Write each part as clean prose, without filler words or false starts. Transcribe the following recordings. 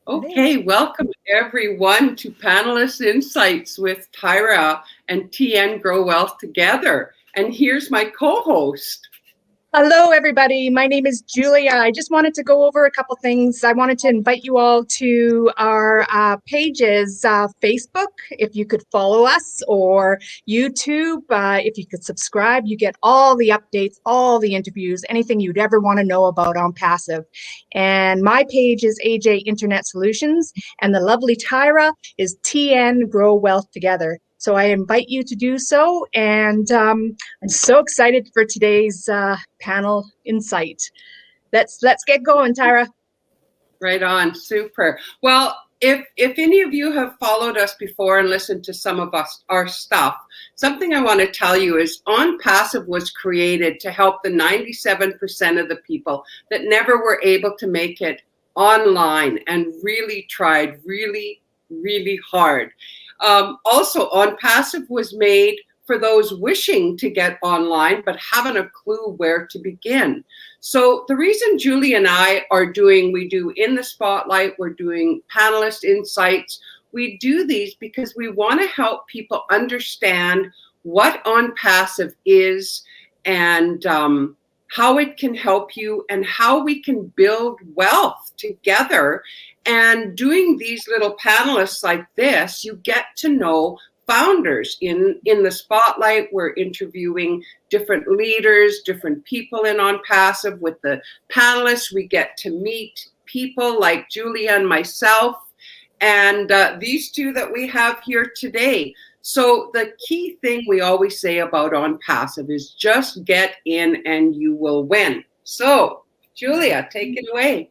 Okay, welcome everyone to Panelist Insights with Tyra and TN Grow Wealth Together. And here's my co-host. Hello, everybody. My name is Julia. I just wanted to go over a couple things. I wanted to invite you all to our pages, Facebook, if you could follow us, or YouTube, if you could subscribe. You get all the updates, all the interviews, anything you'd ever want to know about ONPASSIVE. And my page is AJ Internet Solutions, and the lovely Tyra is TN Grow Wealth Together. So I invite you to do so, and I'm so excited for today's panel insight. Let's get going, Tyra. Right on, super. Well, if any of you have followed us before and listened to some of our stuff, something I want to tell you is ONPASSIVE was created to help the 97% of the people that never were able to make it online and really tried really, really hard. Also, ONPASSIVE was made for those wishing to get online but haven't a clue where to begin. So the reason Julie and I are doing, we do In the Spotlight, we're doing Panelist Insights, we do these because we want to help people understand what ONPASSIVE is and how it can help you and how we can build wealth together. And doing these little panelists like this, you get to know founders. In the Spotlight, we're interviewing different leaders, different people in ONPASSIVE. With the panelists, we get to meet people like Julia and myself, and these two that we have here today. So the key thing we always say about ONPASSIVE is just get in and you will win. So Julia, take it away.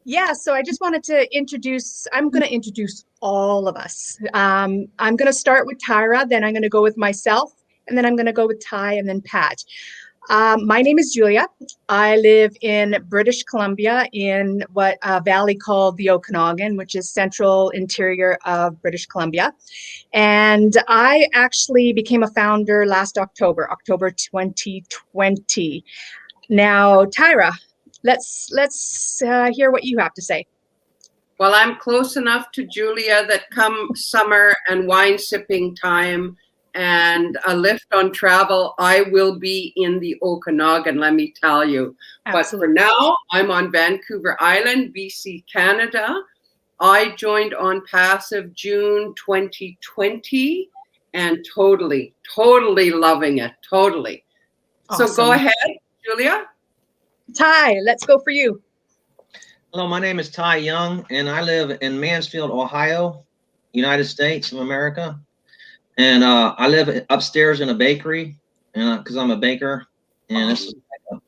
Yeah, so I just wanted to introduce, I'm going to introduce all of us. I'm going to start with Tyra, then I'm going to go with myself, and then I'm going to go with Ty, and then Pat. My name is Julia. I live in British Columbia in what a valley called the Okanagan, which is central interior of British Columbia. And I actually became a founder last October 2020. Now, Tyra, let's hear what you have to say. Well, I'm close enough to Julia that come summer and wine sipping time and a lift on travel, I will be in the Okanagan, let me tell you. Absolutely. But for now, I'm on Vancouver Island, BC, Canada. I joined ONPASSIVE June 2020 and totally loving it, totally. Awesome. So go ahead, Julia. Ty, let's go for you. Hello, my name is Ty Young, and I live in Mansfield, Ohio, United States of America. And I live upstairs in a bakery because I'm a baker, and it's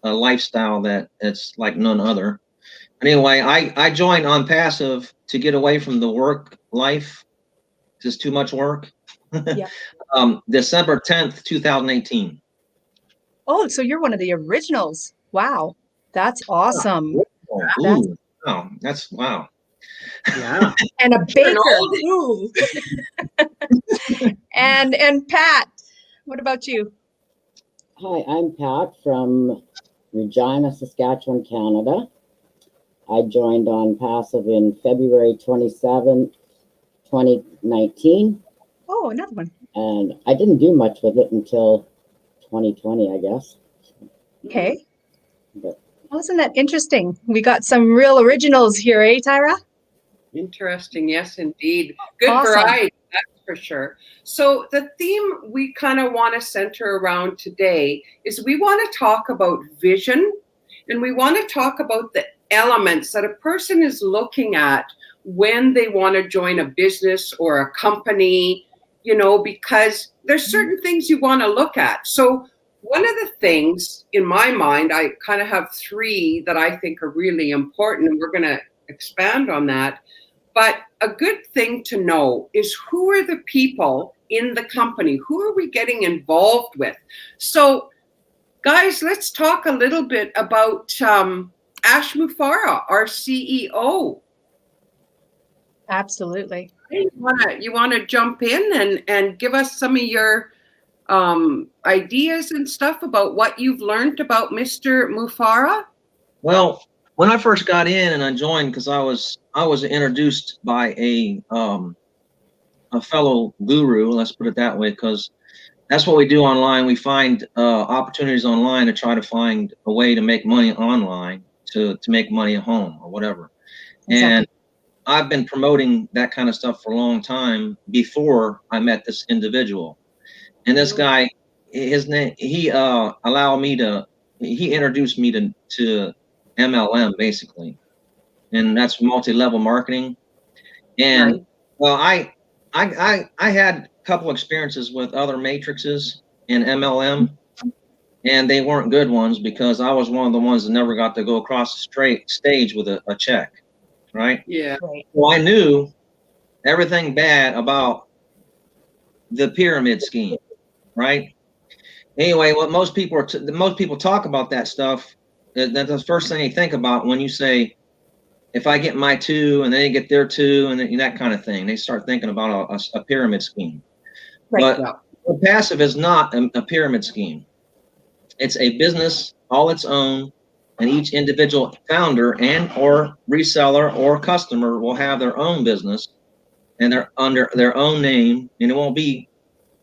a lifestyle that it's like none other. Anyway, I joined ONPASSIVE to get away from the work life. It's too much work. Yeah. December 10th, 2018. Oh, so you're one of the originals. Wow. That's awesome. Wow. That's wow. Yeah. And a baker. Ooh. and Pat, what about you? Hi, I'm Pat from Regina, Saskatchewan, Canada. I joined ONPASSIVE in February 27th, 2019. Oh, another one. And I didn't do much with it until 2020, I guess. Okay. Well, isn't that interesting? We got some real originals here, eh, Tyra? Interesting, yes, indeed. Good variety, that's for sure. So the theme we kind of want to center around today is we want to talk about vision, and we want to talk about the elements that a person is looking at when they want to join a business or a company, you know, because there's certain things you want to look at. So one of the things in my mind, I kind of have three that I think are really important, and we're going to expand on that. But a good thing to know is who are the people in the company? Who are we getting involved with? So, guys, let's talk a little bit about Ash Mufareh, our CEO. Absolutely. You want to jump in and give us some of your ideas and stuff about what you've learned about Mr. Mufareh? Well, when I first got in and I joined, because I was introduced by a fellow guru, let's put it that way, because that's what we do online. We find opportunities online to try to find a way to make money online, to make money at home or whatever. Exactly. And I've been promoting that kind of stuff for a long time before I met this individual. And this guy, his name, he introduced me to MLM basically, and that's multi-level marketing. And Right. well, I had a couple experiences with other matrices in MLM, and they weren't good ones because I was one of the ones that never got to go across the straight stage with a check, right? Yeah. Right. Well, I knew everything bad about the pyramid scheme, right? Anyway, what most people talk about that stuff. That's the first thing they think about when you say, if I get my 2 and they get their 2 and that kind of thing. They start thinking about a pyramid scheme. Right. But passive is not a pyramid scheme. It's a business all its own, and each individual founder and or reseller or customer will have their own business, and they're under their own name, and it won't be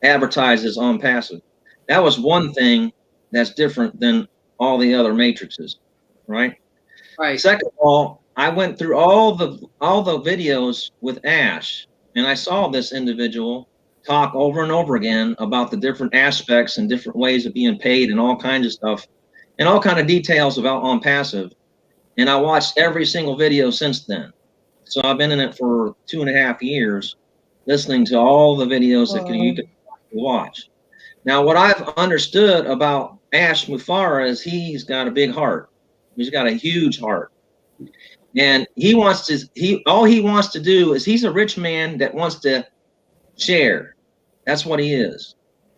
advertised as ONPASSIVE. That was one thing that's different than all the other matrices, right? Right. Second of all, I went through all the videos with Ash, and I saw this individual talk over and over again about the different aspects and different ways of being paid and all kinds of stuff and all kind of details about ONPASSIVE. And I watched every single video since then. So I've been in it for 2.5 years, listening to all the videos that you can watch. Now, what I've understood about Ash Mufara is he's got a big heart. He's got a huge heart. And all he wants to do is, he's a rich man that wants to share. That's what he is.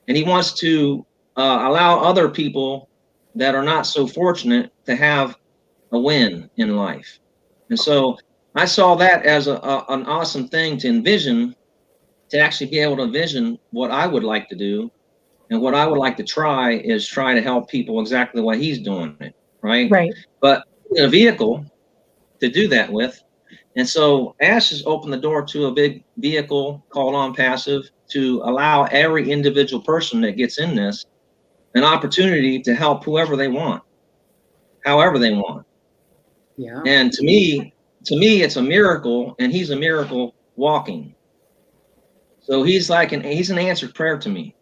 And he wants to allow other people that are not so fortunate to have a win in life. And so I saw that as an awesome thing to envision, to actually be able to envision what I would like to do. And what I would like to try is try to help people exactly the way he's doing it, right? Right. But in a vehicle to do that with. And so Ash has opened the door to a big vehicle called ONPASSIVE to allow every individual person that gets in this an opportunity to help whoever they want, however they want. Yeah. And to me, it's a miracle, and he's a miracle walking. So he's an answered prayer to me.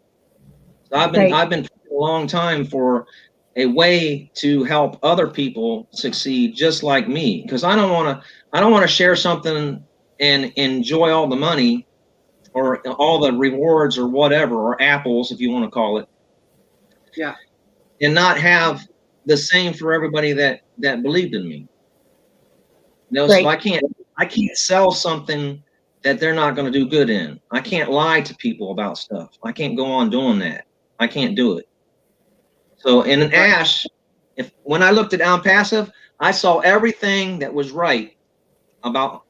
So I've been praying a long time for a way to help other people succeed just like me, because I don't want to share something and enjoy all the money or all the rewards or whatever, or apples if you want to call it. Yeah. And not have the same for everybody that believed in me. No, so I can't sell something that they're not going to do good in. I can't lie to people about stuff. I can't go on doing that. I can't do it. So in an Ash, when I looked at ONPASSIVE, I saw everything that was right about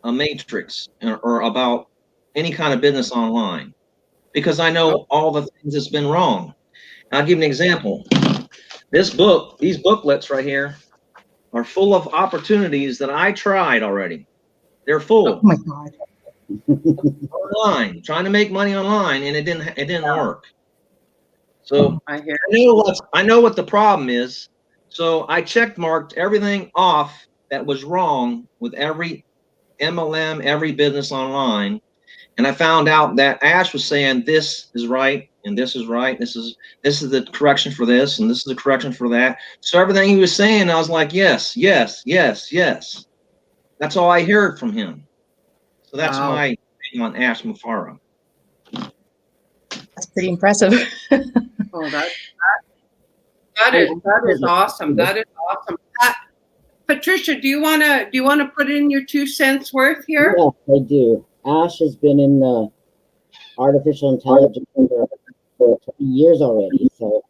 a matrix or about any kind of business online, because I know all the things that's been wrong. I'll give you an example. These booklets right here are full of opportunities that I tried already. They're full. Oh my God. Online, trying to make money online, and it didn't work. So I hear. I know what the problem is. So I check-marked everything off that was wrong with every MLM, every business online. And I found out that Ash was saying this is right and this is right. This is the correction for this and this is the correction for that. So everything he was saying, I was like, yes, yes, yes, yes. That's all I heard from him. So that's my thing on Ash Mufara. That's pretty impressive. Oh, that is awesome. That is awesome. Patricia, do you want to put in your 2 cents worth here? Yes, I do. Ash has been in the artificial intelligence for 20 years already, so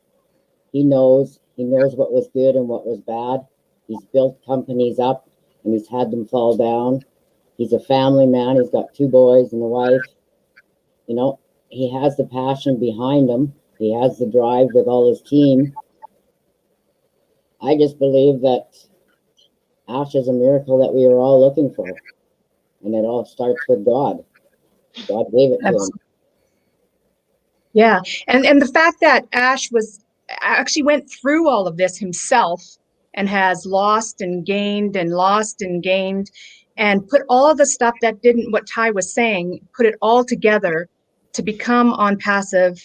he knows what was good and what was bad. He's built companies up and he's had them fall down. He's a family man. He's got 2 boys and a wife. You know, he has the passion behind him. He has the drive with all his team. I just believe that Ash is a miracle that we were all looking for. And it all starts with God. God gave it to him. Yeah, and the fact that Ash was actually went through all of this himself and has lost and gained and lost and gained, and put all the stuff that didn't, what Ty was saying, put it all together to become ONPASSIVE.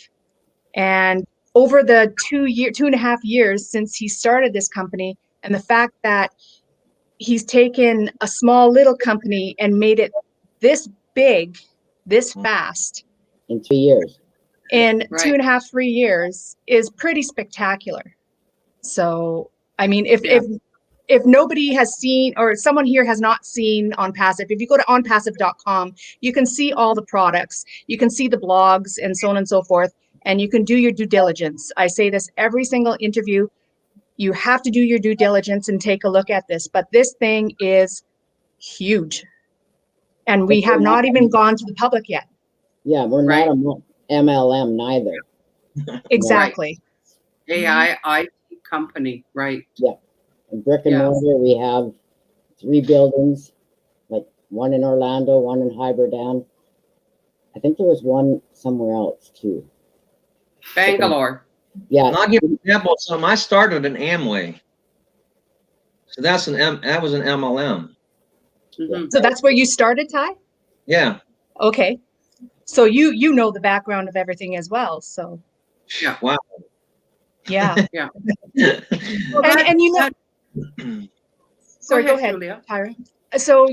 And over the 2.5 years since he started this company, and the fact that he's taken a small little company and made it this big, this fast In 3 years. in Right. 2.5, 3 years is pretty spectacular. So, I mean, Yeah. if nobody has seen, or someone here has not seen ONPASSIVE, if you go to onpassive.com, you can see all the products, you can see the blogs and so on and so forth, and you can do your due diligence. I say this every single interview. You have to do your due diligence and take a look at this, but this thing is huge. And we have not even gone to the public yet. Yeah, we're Right. not a MLM neither. Exactly. AI IT company, right? In brick and Yeah. mortar, we have 3 buildings, like one in Orlando, one in Hyberdan. I think there was one somewhere else too. Bangalore. Yeah, And I'll give you an example of something. I started an Amway. So that was an MLM. Mhm. So that's where you started, Ty? Yeah. Okay. So you know the background of everything as well. So Yeah. Wow. yeah. Well, And you know, that- sorry, go ahead, Julia. Tyra. So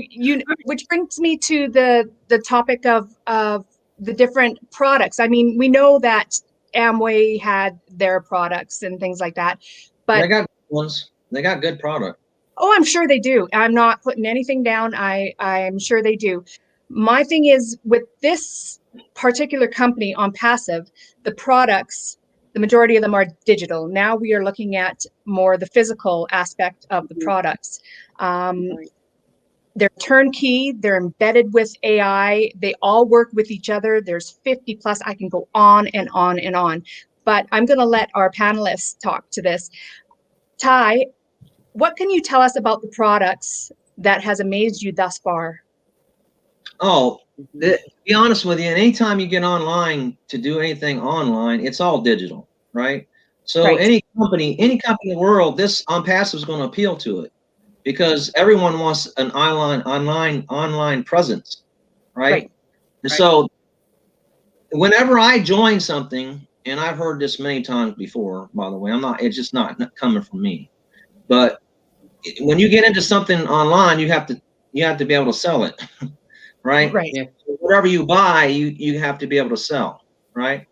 which brings me to the topic of the different products. I mean, we know that Amway had their products and things like that, but They got good ones. They got good product. oh, I'm sure they do. I'm not putting anything down. I'm sure they do. My thing is with this particular company ONPASSIVE, the products, the majority of them are digital. Now we are looking at more the physical aspect of the products. Right. They're turnkey, they're embedded with AI, they all work with each other. There's 50 plus, I can go on and on and on. But I'm going to let our panelists talk to this. Ty, what can you tell us about the products that has amazed you thus far? Oh, to be honest with you, anytime you get online to do anything online, it's all digital, right? So Right. any company in the world, this ONPASSIVE is going to appeal to it because everyone wants an online presence, right? Right. And so whenever I join something, and I've heard this many times before, by the way, it's just not coming from me. But when you get into something online, you have to be able to sell it, right? Right. Yeah. Whatever you buy, you have to be able to sell, right?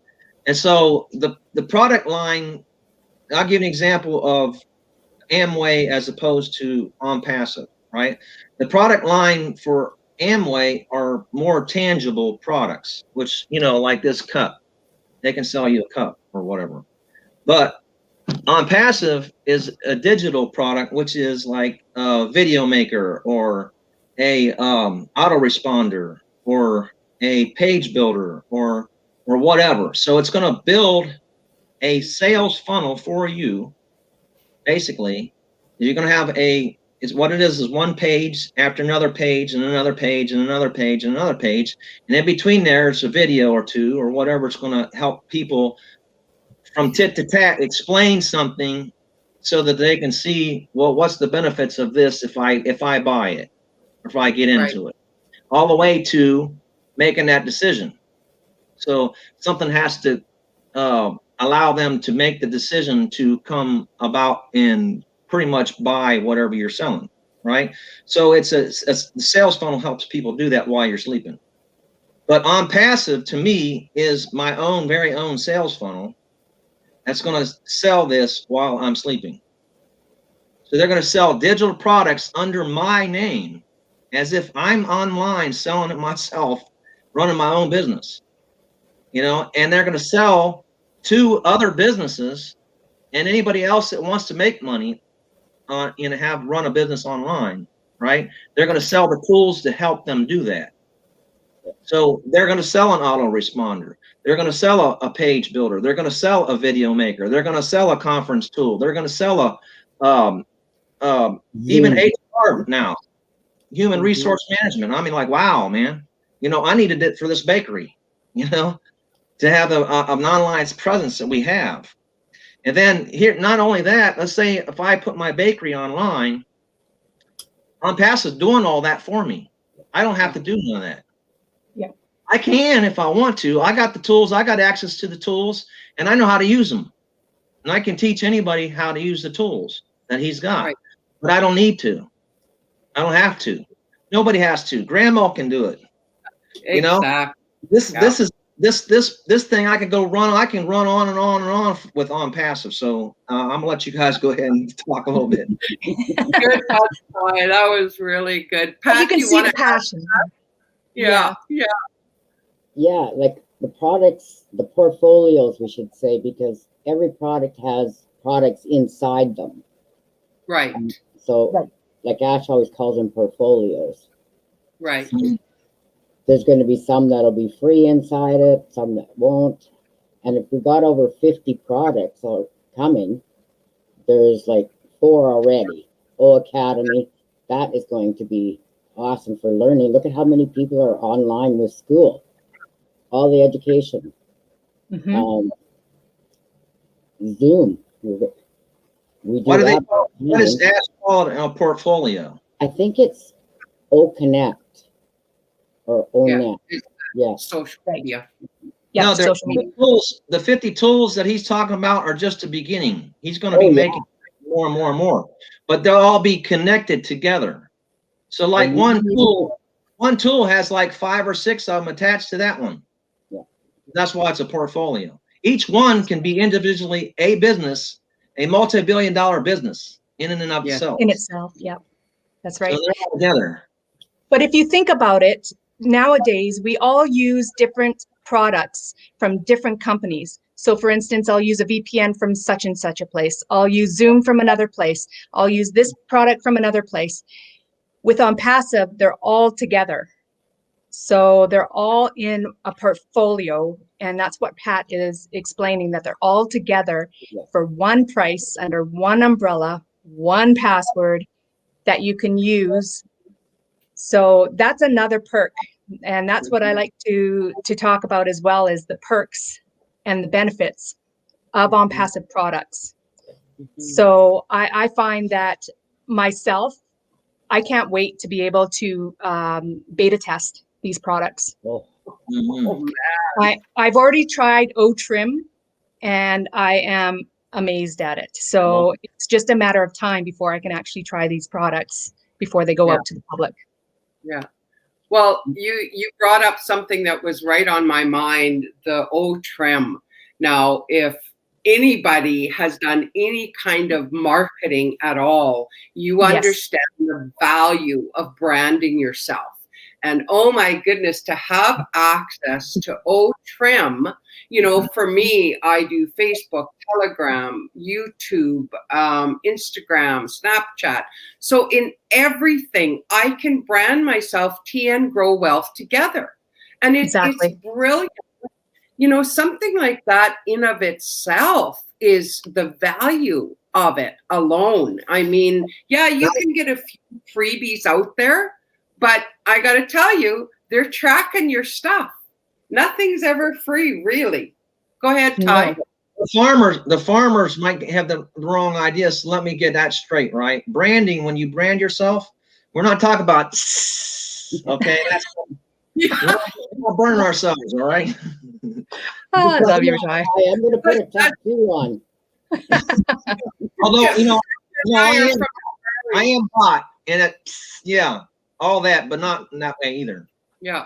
And so the product line, I'll give an example of Amway as opposed to ONPASSIVE, right? The product line for Amway are more tangible products, which, like this cup, they can sell you a cup or whatever. But ONPASSIVE is a digital product, which is like a video maker or a autoresponder or a page builder or whatever. So it's going to build a sales funnel for you. Basically, you're going to have is what it is one page after another page and another page and another page and another page. And in between there, it's a video or two or whatever. It's going to help people from tit to tat explain something so that they can see, well, what's the benefits of this if I buy it, or if I get into it, all the way to making that decision. So something has to allow them to make the decision to come about and pretty much buy whatever you're selling, right? So the sales funnel helps people do that while you're sleeping. But ONPASSIVE to me is my own very own sales funnel that's going to sell this while I'm sleeping. So they're going to sell digital products under my name as if I'm online selling it myself, running my own business, and they're going to sell to other businesses and anybody else that wants to make money have run a business online, right? They're going to sell the tools to help them do that. So they're going to sell an autoresponder. They're going to sell a page builder. They're going to sell a video maker. They're going to sell a conference tool. They're going to sell even department now, human resource management. I mean, like, wow, man, you know, I needed it for this bakery, you know, to have an online presence that we have. And then here, not only that, let's say if I put my bakery online, ONPASSIVE is doing all that for me. I don't have to do none of that. Yeah. I can if I want to. I got the tools, I got access to the tools, and I know how to use them. And I can teach anybody how to use the tools that he's got. Right. But I don't need to. I don't have to. Nobody has to. Grandma can do it. Exactly. You know, this thing I can go run. I can run on and on and on with ONPASSIVE. So I'm gonna let you guys go ahead and talk a little bit. Good, Ty. That was really good. Pat, you can see the passion. Yeah. Like the products, the portfolios, we should say, because every product has products inside them. Right. So, like Ash always calls them portfolios. Right. There's going to be some that'll be free inside it, some that won't. And if we got over 50 products coming, there's like 4 already. O Academy, that is going to be awesome for learning. Look at how many people are online with school, all the education. Zoom. What do they call? What is that called in a portfolio? I think it's OConnect or ONET. Yeah. Social media. Yeah, no, social media. The 50 tools that he's talking about are just the beginning. He's going to be making more and more and more, but they'll all be connected together. So like one tool has like 5 or 6 of them attached to that one. Yeah. That's why it's a portfolio. Each one can be individually a business, a multi-billion-dollar business in and of itself. In itself, yeah, that's right. So they're all together. But if you think about it, nowadays we all use different products from different companies. So for instance, I'll use a VPN from such and such a place. I'll use Zoom from another place. I'll use this product from another place. With ONPASSIVE, they're all together. So they're all in a portfolio, and that's what Pat is explaining, that they're all together for one price, under one umbrella, one password that you can use. So that's another perk, and that's what I like to talk about as well, is the perks and the benefits of ONPASSIVE products. So I find that myself, I can't wait to be able to beta test these products. I've already tried O-Trim, and I am amazed at it. So it's just a matter of time before I can actually try these products before they go out to the public. Yeah. Well, you brought up something that was right on my mind, the O-Trim. Now, if anybody has done any kind of marketing at all, you understand the value of branding yourself. And oh my goodness, to have access to O-Trim, you know, for me, I do Facebook, Telegram, YouTube, Instagram, Snapchat. So in everything, I can brand myself TN Grow Wealth together. And it's brilliant. You know, something like that in of itself is the value of it alone. I mean, yeah, you can get a few freebies out there, but I got to tell you, they're tracking your stuff. Nothing's ever free, really. Go ahead, Ty. No. The farmers might have the wrong idea. So let me get that straight, right? Branding, when you brand yourself, we're not talking about, okay? That's we're burning ourselves, all right? Oh, I love you, Ty. I'm going to put a tattoo on. Although, you know, I am hot, and it, all that, but not in that way either. Yeah.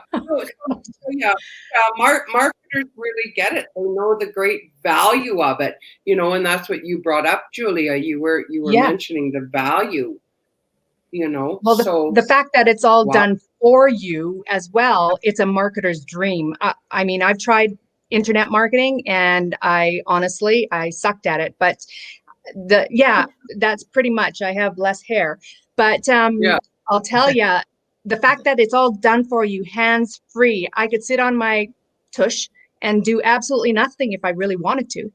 Marketers really get it. They know the great value of it, you know, and that's what you brought up, Julia. You were mentioning the value, you know. Well, the fact that it's all done for you as well, it's a marketer's dream. I mean, I've tried internet marketing, and I honestly sucked at it, but that's pretty much. I have less hair, but I'll tell you, the fact that it's all done for you, hands free. I could sit on my tush and do absolutely nothing if I really wanted to.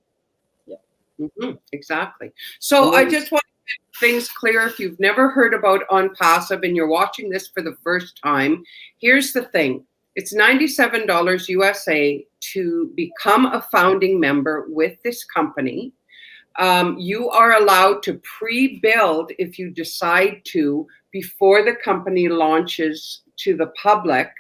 Yeah, exactly. So I just want to things clear. If you've never heard about ONPASSIVE and you're watching this for the first time, here's the thing. It's $97 USA to become a founding member with this company. You are allowed to pre-build if you decide to before the company launches to the public.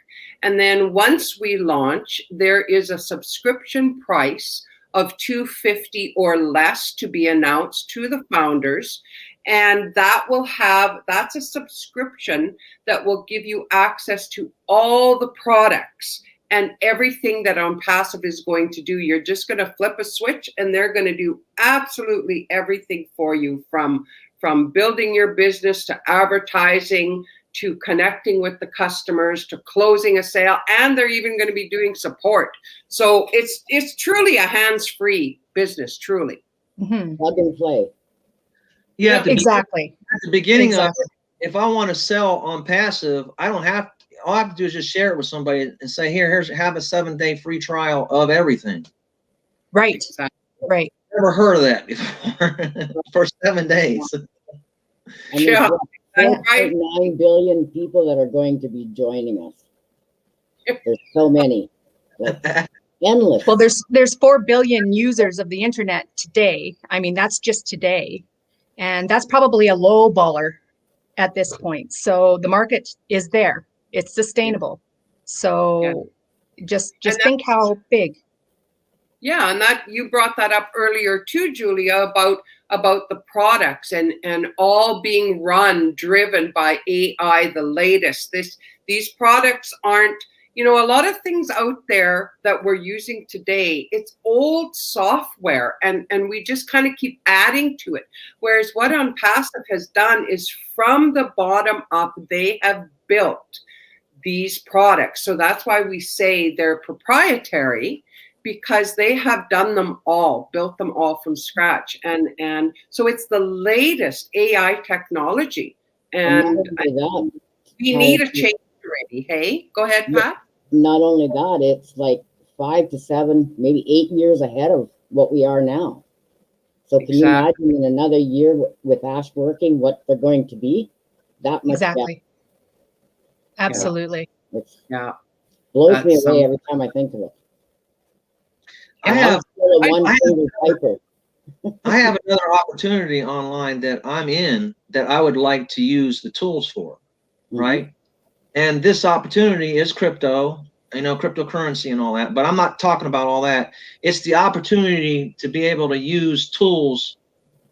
And then once we launch, there is a subscription price of $250 or less to be announced to the founders. And that's a subscription that will give you access to all the products and everything that ONPASSIVE is going to do. You're just going to flip a switch and they're going to do absolutely everything for you, from building your business to advertising to connecting with the customers to closing a sale, and they're even going to be doing support. So it's truly a hands-free business, truly. Mm-hmm. Plug and play. Yeah, at the Exactly. beginning of Exactly. it, if I want to sell ONPASSIVE, I don't have. All I have to do is just share it with somebody and say, have a 7-day free trial of everything. Right. Exactly. Right. Never heard of that before. For 7 days. And Yeah. there's That's right. 4.9 billion people that are going to be joining us. There's so many. Like, endless. Well, there's 4 billion users of the internet today. I mean, that's just today. And that's probably a low baller at this point. So the market is there. It's sustainable. So just think how big. Yeah, and that you brought that up earlier too, Julia, about the products and all being driven by AI, the latest. These products aren't, a lot of things out there that we're using today, it's old software and we just kind of keep adding to it. Whereas what ONPASSIVE has done is from the bottom up, they have built these products. So that's why we say they're proprietary, because they have done them all, built them all from scratch. And so it's the latest AI technology. And we need a change already. Hey, go ahead, Pat. Not only that, it's like 5 to 7, maybe 8 years ahead of what we are now. So can you imagine in another year with Ash working, what they're going to be? That much Exactly. Absolutely. Yeah. Blows me away every time I think of it. I have another opportunity online that I'm in that I would like to use the tools for, right? And this opportunity is crypto, cryptocurrency and all that, but I'm not talking about all that. It's the opportunity to be able to use tools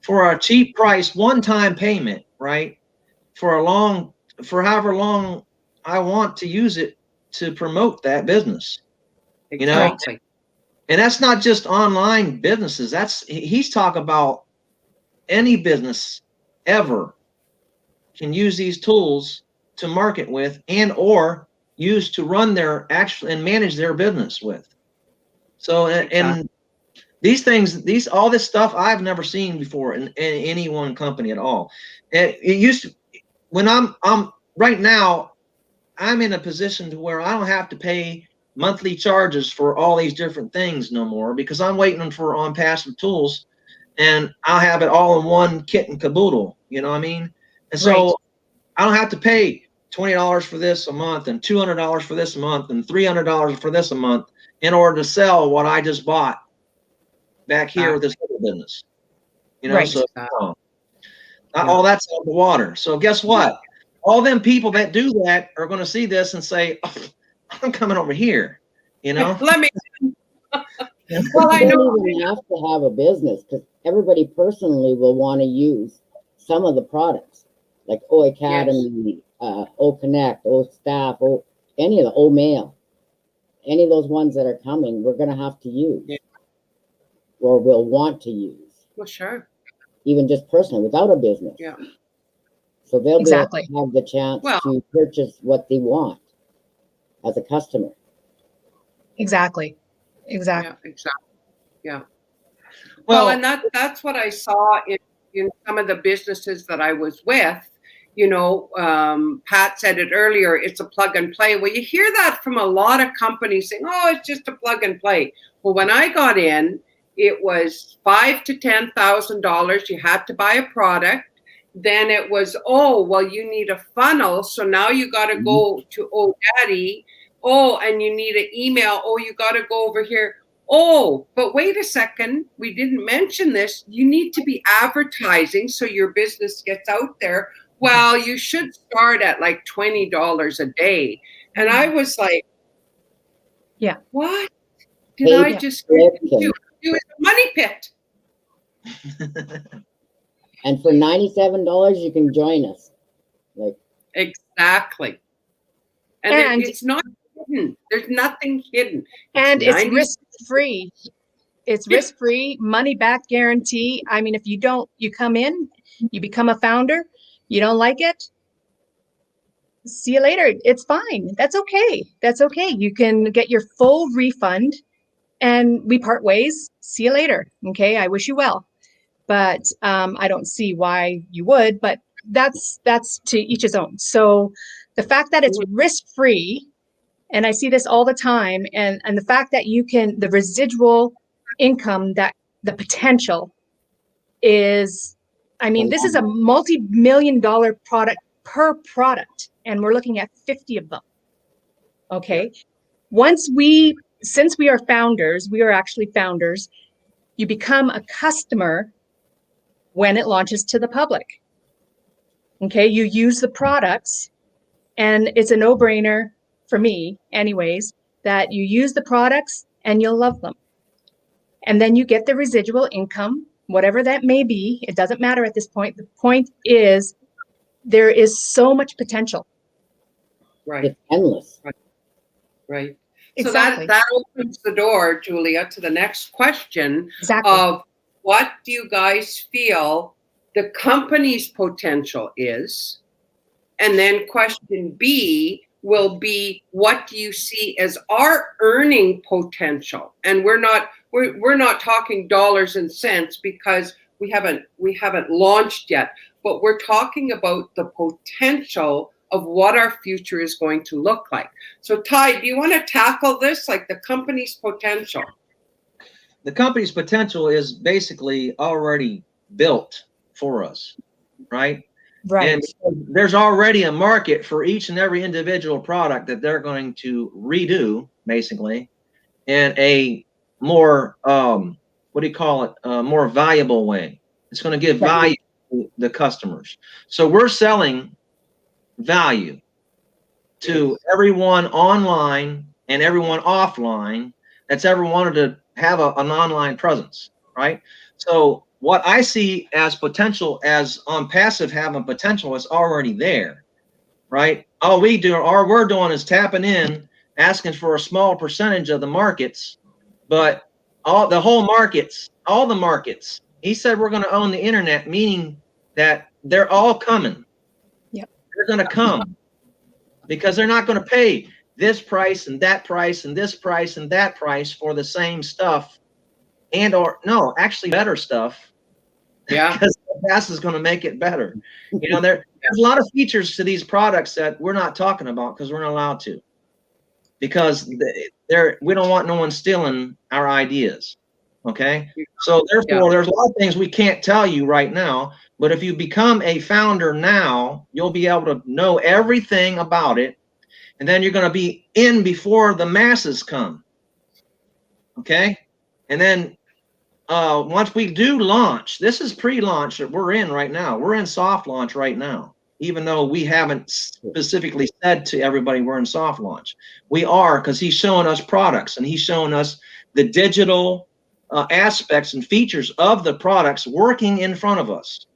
for a cheap price, one-time payment, right? For however long I want to use it to promote that business, Exactly. And that's not just online businesses. He's talking about any business ever can use these tools to market with and or use to run and manage their business with. So, and these things, all this stuff I've never seen before in any one company at all. It used to, when I'm right now, I'm in a position to where I don't have to pay monthly charges for all these different things no more, because I'm waiting for ONPASSIVE tools and I'll have it all in one kit and caboodle, you know what I mean? And so I don't have to pay $20 for this a month and $200 for this a month and $300 for this a month in order to sell what I just bought back here with this other business, so all that's out of the water. So guess what? All them people that do that are going to see this and say, oh, I'm coming over here, Let me. Well, I know you don't even have to have a business, because everybody personally will want to use some of the products, like O Academy, O Connect, O Staff, any of the O Mail, any of those ones that are coming, we're going to have to use, or will want to use. Well, sure. Even just personally, without a business. Yeah. So they'll be able to have the chance to purchase what they want as a customer. Exactly. Yeah, exactly. Yeah. Well, and that's what I saw in some of the businesses that I was with. Pat said it earlier, it's a plug and play. Well, you hear that from a lot of companies saying, oh, it's just a plug and play. Well, when I got in, it was $5,000 to $10,000. You had to buy a product. then it was, oh, well, you need a funnel. So now you got to go to ODaddy. Oh, and you need an email. Oh, you got to go over here. Oh, but wait a second. We didn't mention this. You need to be advertising so your business gets out there. Well, you should start at like $20 a day. And I was like, Yeah. What did I just do? It was a money pit. And for $97, you can join us. Like, exactly. And it's not hidden. There's nothing hidden. And it's risk-free. It's risk-free, money-back guarantee. I mean, if you come in, you become a founder, you don't like it, see you later. It's fine. That's okay. That's okay. You can get your full refund and we part ways. See you later. Okay. I wish you well. But I don't see why you would, but that's to each his own. So the fact that it's risk-free, and I see this all the time, and the fact that you can, the residual income, that the potential is, I mean, this is a multi-million-dollar product per product, and we're looking at 50 of them. Okay. Since we are founders, we are actually founders, you become a customer when it launches to the public. Okay, you use the products, and it's a no-brainer for me anyways, that you use the products and you'll love them. And then you get the residual income, whatever that may be. It doesn't matter at this point. The point is there is so much potential. Right. It's endless. Right. Exactly. So that opens the door, Julia, to the next question Exactly. of what do you guys feel the company's potential is? And then question B will be, what do you see as our earning potential? And we're not talking dollars and cents because we haven't launched yet, but we're talking about the potential of what our future is going to look like. So Ty, do you want to tackle this, like the company's potential? The company's potential is basically already built for us, right? Right. And there's already a market for each and every individual product that they're going to redo, basically, in a more, more valuable way. It's going to give value to the customers. So we're selling value to everyone online and everyone offline that's ever wanted to have an online presence, right? So what I see as potential, as ONPASSIVE having potential, is already there, right? All we're doing is tapping in, asking for a small percentage of the markets, but all the markets. He said we're going to own the internet, meaning that they're all coming. Yep. They're going to come because they're not going to pay this price and that price and this price and that price for the same stuff, actually better stuff. Yeah, because ONPASSIVE is going to make it better. You know, there's a lot of features to these products that we're not talking about because we're not allowed to, because we don't want no one stealing our ideas. Okay, so therefore, there's a lot of things we can't tell you right now. But if you become a founder now, you'll be able to know everything about it, and then you're going to be in before the masses come. Okay, and then once we do launch, this is pre-launch that we're in right now. We're in soft launch right now, even though we haven't specifically said to everybody we're in soft launch. We are, because he's showing us products and he's showing us the digital aspects and features of the products working in front of us.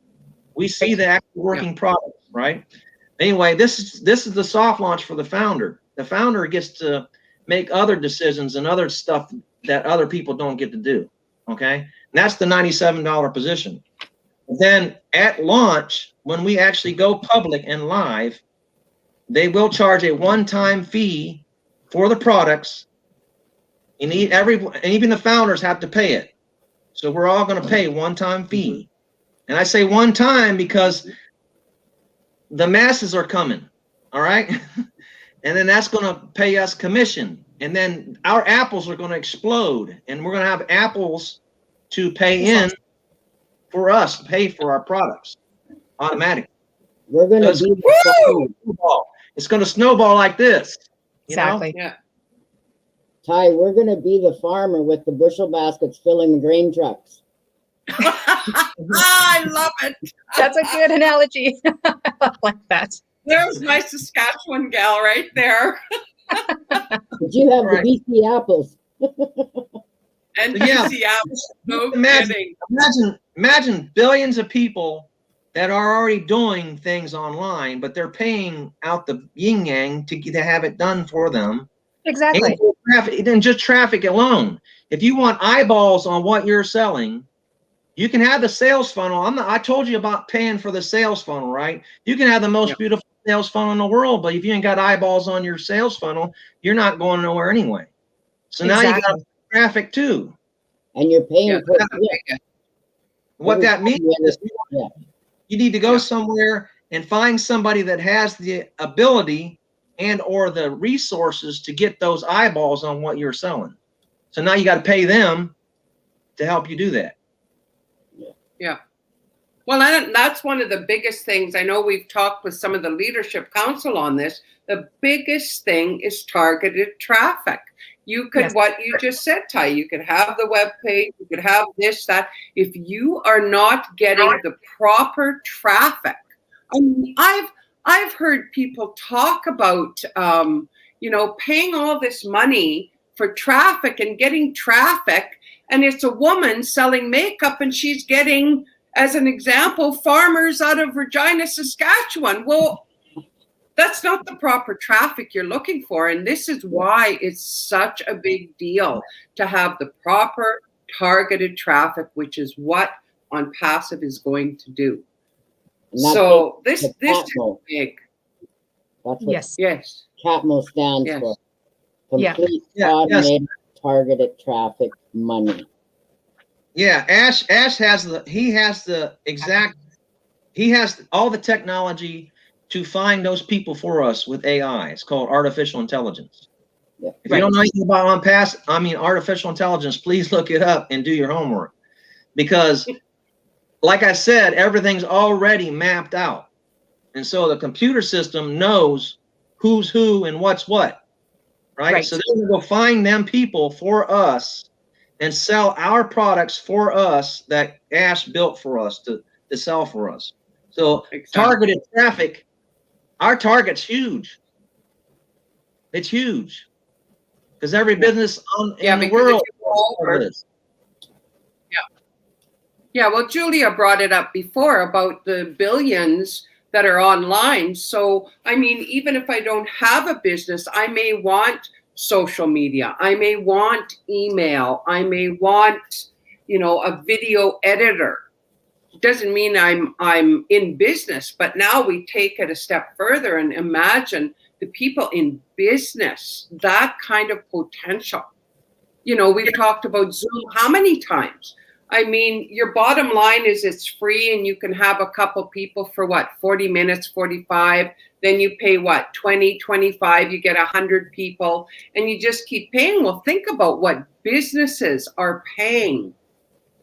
We see the actual working products, right? Anyway, this is the soft launch for the founder. The founder gets to make other decisions and other stuff that other people don't get to do. Okay, and that's the $97 position. Then at launch, when we actually go public and live, they will charge a one-time fee for the products. And even the founders have to pay it. So we're all going to pay one-time fee. And I say one time because the masses are coming. All right. And then that's going to pay us commission. And then our apples are going to explode. And we're going to have apples to pay in for us, to pay for our products. automatically. We're going So to be the farmer. it's going to snowball like this. You know? Exactly. Yeah. Ty, we're going to be the farmer with the bushel baskets filling the grain trucks. I love it. That's a good analogy. I like that. There's my Saskatchewan gal right there. But you have Right. the BC apples. And Yeah. yeah, no Imagine- kidding. Imagine billions of people that are already doing things online, but they're paying out the yin yang to have it done for them. Exactly. And just traffic alone. If you want eyeballs on what you're selling, you can have the sales funnel. I told you about paying for the sales funnel, right? You can have the most beautiful sales funnel in the world, but if you ain't got eyeballs on your sales funnel, you're not going nowhere anyway. So now you got traffic too. And you're paying per Yeah. What that means is Yeah. you need to go somewhere and find somebody that has the ability and or the resources to get those eyeballs on what you're selling. So now you got to pay them to help you do that. Yeah. Well, that's one of the biggest things. I know we've talked with some of the leadership council on this. The biggest thing is targeted traffic. You could, what you just said, Ty, you could have the web page, you could have this, that. If you are not getting the proper traffic, I mean, I've heard people talk about, you know, paying all this money for traffic and getting traffic, and it's a woman selling makeup, and she's getting, as an example, farmers out of Regina, Saskatchewan. Well, that's not the proper traffic you're looking for. And this is why it's such a big deal to have the proper targeted traffic, which is what ONPASSIVE is going to do. So this is big. That's what Yes. CATMO stands for. Complete automated targeted traffic money. Yeah, Ash has all the technology to find those people for us with AI. It's called artificial intelligence. Yeah. If you don't know anything about artificial intelligence, please look it up and do your homework. Because like I said, everything's already mapped out. And so the computer system knows who's who and what's what. Right? So they're going to go find them people for us and sell our products for us that Ash built for us to sell for us. So targeted traffic, our target's huge. It's huge. Because every business in the world is. Yeah, well, Julia brought it up before about the billions that are online. So, I mean, even if I don't have a business, I may want social media. I may want email. I may want, you know, a video editor. It doesn't mean I'm in business, but now we take it a step further and imagine the people in business, that kind of potential. You know, we've talked about Zoom how many times? I mean, your bottom line is it's free and you can have a couple people for what, 40 minutes, 45. Then you pay what, 20, 25, you get 100 people and you just keep paying. Well, think about what businesses are paying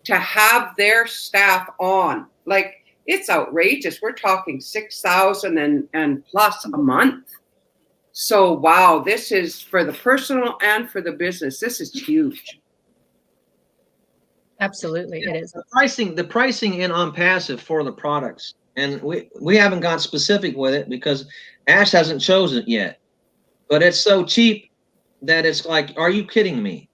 to have their staff on. Like, it's outrageous. We're talking 6,000 and plus a month. So, wow, this is for the personal and for the business. This is huge. Absolutely, it is. The pricing in ONPASSIVE for the products, and we haven't got specific with it because Ash hasn't chosen it yet. But it's so cheap that it's like, are you kidding me?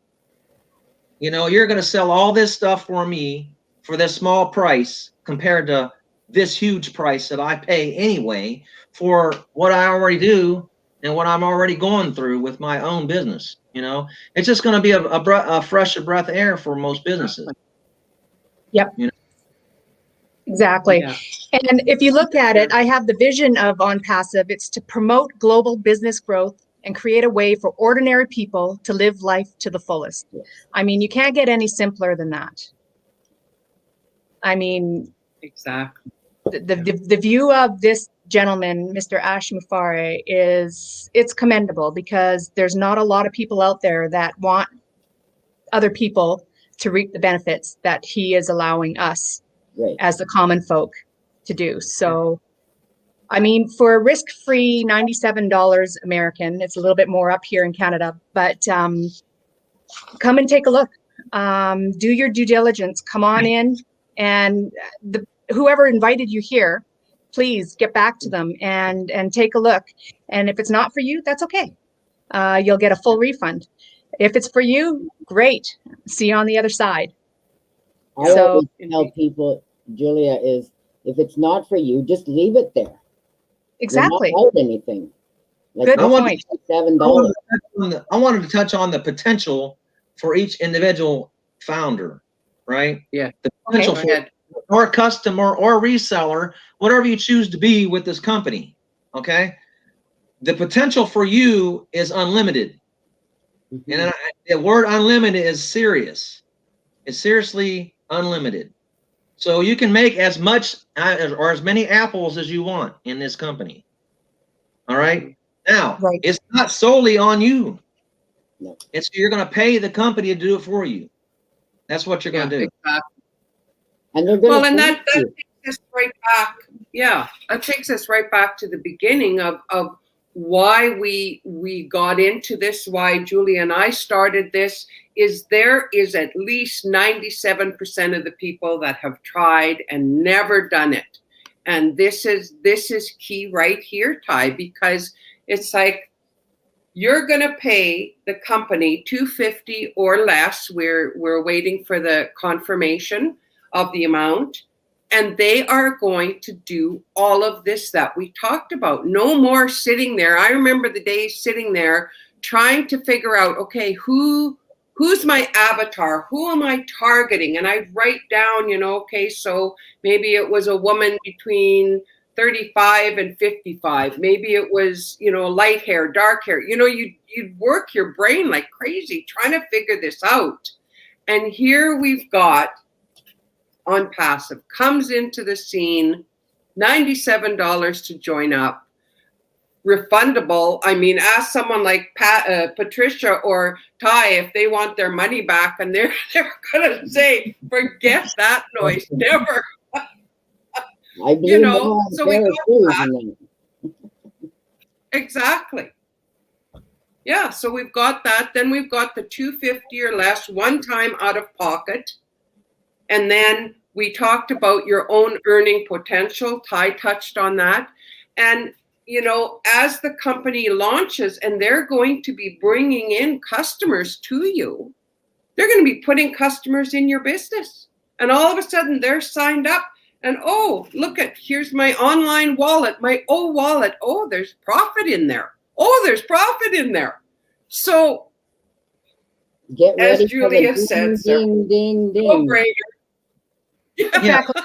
You know, you're going to sell all this stuff for me for this small price compared to this huge price that I pay anyway for what I already do and what I'm already going through with my own business. You know, it's just going to be a fresh breath of air for most businesses. Yep. You know? Exactly. Yeah. And if you look at it, I have the vision of ONPASSIVE. It's to promote global business growth and create a way for ordinary people to live life to the fullest. I mean, you can't get any simpler than that. I mean, exactly. The view of this gentleman, Mr. Ash Mufareh, it's commendable because there's not a lot of people out there that want other people to reap the benefits that he is allowing us as the common folk to do. So, I mean, for a risk-free $97 American, it's a little bit more up here in Canada, but come and take a look. Do your due diligence. Come on in, and whoever invited you here, please get back to them and take a look. And if it's not for you, that's okay. You'll get a full refund. If it's for you, great. See you on the other side. I always tell people, Julia, is if it's not for you, just leave it there. Exactly. You're not out anything. Like, Good point. $7. I wanted to touch on the potential for each individual founder, right? Yeah. The potential for or customer or reseller, whatever you choose to be with this company. Okay. The potential for you is unlimited. Mm-hmm. And the word unlimited is serious. It's seriously unlimited. So you can make as much or as many apples as you want in this company. All right. Now, it's not solely on you. No. It's you're going to pay the company to do it for you. That's what you're going to do. Exactly. And they're going well, and that takes us right back. Yeah, that takes us right back to the beginning of why we got into this, why Julie and I started this, is there is at least 97% of the people that have tried and never done it. And this is key right here, Ty, because it's like you're going to pay the company $250 or less. We're waiting for the confirmation of the amount. And they are going to do all of this that we talked about. No more sitting there. I remember the days sitting there trying to figure out, okay, who's my avatar? Who am I targeting? And I write down, okay, so maybe it was a woman between 35 and 55. Maybe it was, light hair, dark hair. You'd work your brain like crazy trying to figure this out. And here we've got ONPASSIVE comes into the scene, $97 to join up, refundable. I mean, ask someone like Patricia or Ty if they want their money back, and they're gonna say, "Forget that noise, never." I so we got that. Exactly. Yeah, so we've got that. Then we've got the $250 or less, one time out of pocket. And then we talked about your own earning potential. Ty touched on that. And, as the company launches and they're going to be bringing in customers to you, they're going to be putting customers in your business. And all of a sudden they're signed up. And, oh, here's my online wallet, my wallet. Oh, there's profit in there. Oh, there's profit in there. So, get ready, as Julia said, ding, ding, ding. No-brainer. Exactly.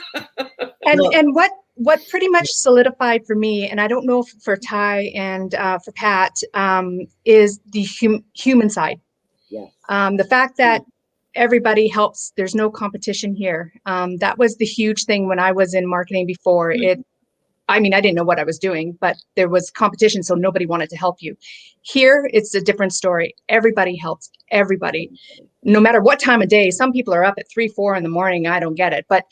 And what pretty much solidified for me, and I don't know for Ty and for Pat, is the human side. Yes. The fact that everybody helps, there's no competition here. That was the huge thing when I was in marketing before. I didn't know what I was doing, but there was competition, so nobody wanted to help you. Here, it's a different story. Everybody helps everybody, no matter what time of day. Some people are up at 3, 4 in the morning. I don't get it, but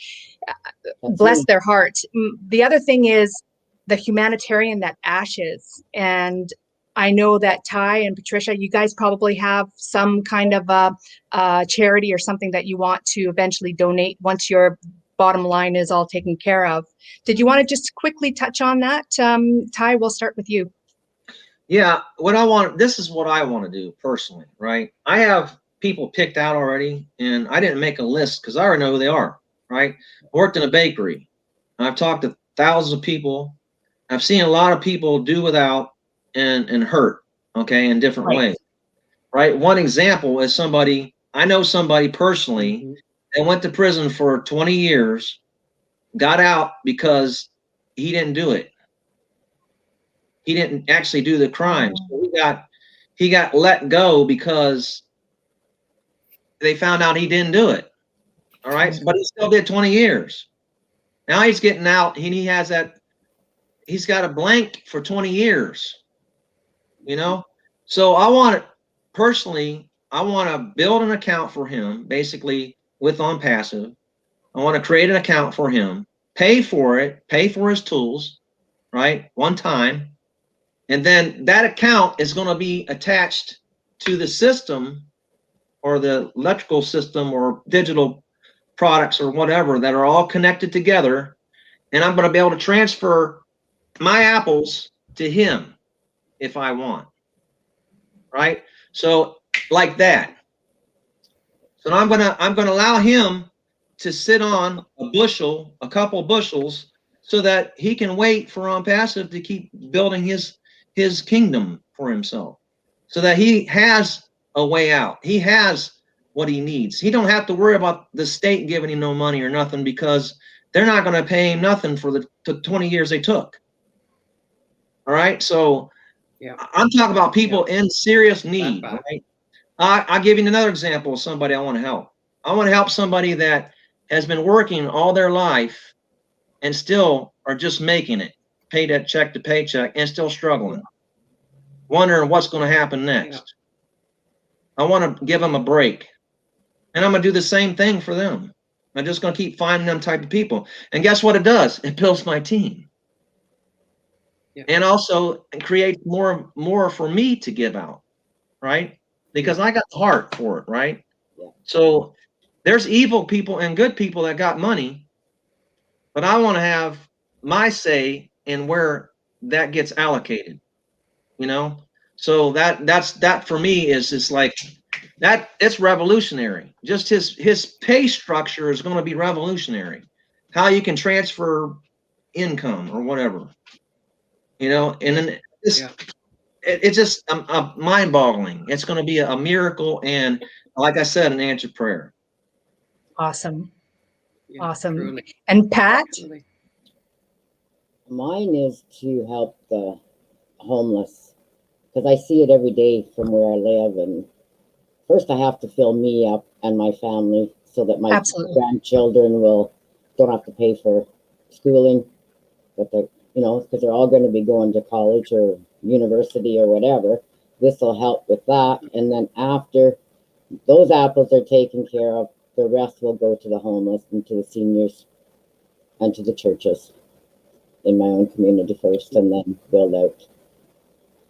bless their heart. The other thing is the humanitarian that Ash is. And I know that Ty and Patricia, you guys probably have some kind of a charity or something that you want to eventually donate once your bottom line is all taken care of. Did you want to just quickly touch on that? Ty, we'll start with you. Yeah, this is what I want to do personally, right? I have people picked out already, and I didn't make a list because I already know who they are, right? I worked in a bakery. I've talked to thousands of people. I've seen a lot of people do without and hurt, okay, in different ways, right? One example is I know somebody personally that went to prison for 20 years, got out because he didn't do it. He didn't actually do the crime. So he got let go because they found out he didn't do it. All right. But he still did 20 years. Now he's getting out and he's got a blank for 20 years. So I want to build an account for him, basically with ONPASSIVE. I want to create an account for him, pay for it, pay for his tools, right? One time. And then that account is going to be attached to the system or the electrical system or digital products or whatever that are all connected together. And I'm going to be able to transfer my apples to him if I want, right? So like that. So I'm going to allow him to sit on a couple bushels, so that he can wait for ONPASSIVE to keep building his kingdom for himself, so that he has a way out. He has what he needs. He don't have to worry about the state giving him no money or nothing, because they're not going to pay him nothing for the 20 years they took. All right. So yeah, I'm talking about people in serious need, right? I'll give you another example of somebody I want to help. I want to help somebody that has been working all their life and still are just making it, paycheck to paycheck, and still struggling, wondering what's going to happen next. I want to give them a break, and I'm going to do the same thing for them. I'm just going to keep finding them type of people. And guess what it does? It builds my team. And also creates more for me to give out, right? Because I got the heart for it, right? So there's evil people and good people that got money, but I want to have my say in where that gets allocated, you know? So that for me is just like that. It's revolutionary. Just his pay structure is going to be revolutionary. How you can transfer income or whatever, you know? And then it's just mind-boggling. It's going to be a miracle, and like I said, an answered prayer. Awesome. Yeah, awesome. Truly. And Pat? Truly. Mine is to help the homeless, because I see it every day from where I live. And first I have to fill me up and my family so that my grandchildren don't have to pay for schooling, but they're, you know, because they're all going to be going to college or university or whatever. This will help with that. And then after those apples are taken care of, the rest will go to the homeless and to the seniors and to the churches in my own community first, and then build out.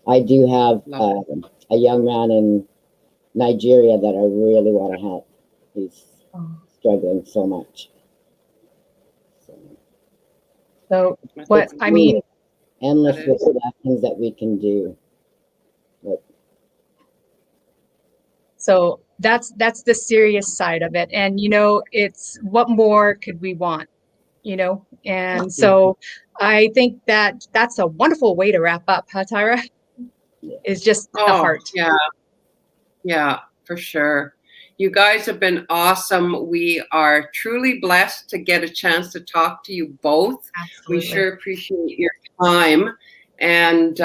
I do have a young man in Nigeria that I really want to help. He's struggling so much. So what I mean, endless things that we can do. But, so that's the serious side of it. And you know, it's what more could we want, you know? And so I think that's a wonderful way to wrap up, huh, Tyra? Is just the heart. Yeah, for sure. You guys have been awesome. We are truly blessed to get a chance to talk to you both. Absolutely. We sure appreciate your time. And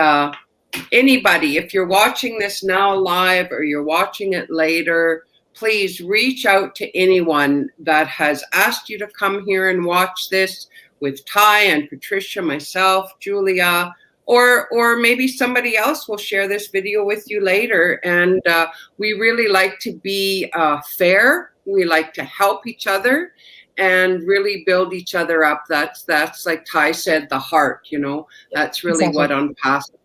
anybody, if you're watching this now live or you're watching it later, please reach out to anyone that has asked you to come here and watch this with Ty and Patricia, myself, Julia, or maybe somebody else will share this video with you later. And we really like to be fair. We like to help each other and really build each other up. That's like Ty said, the heart, you know, that's really what ONPASSIVE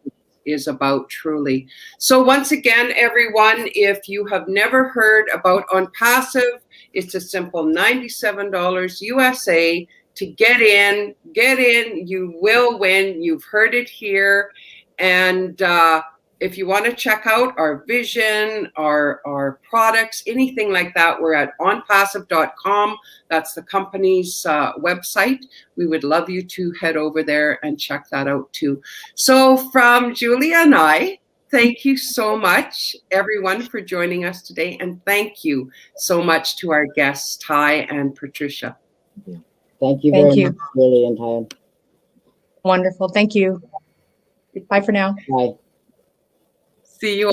is about, truly. So once again, everyone, if you have never heard about ONPASSIVE, it's a simple $97 USA to get in, you will win. You've heard it here. And if you want to check out our vision, our products, anything like that, we're at onpassive.com. That's the company's website. We would love you to head over there and check that out too. So from Julia and I, thank you so much, everyone, for joining us today. And thank you so much to our guests, Ty and Patricia. Thank you very much, Julie and Ty. Wonderful. Thank you. Bye for now. Bye. See you.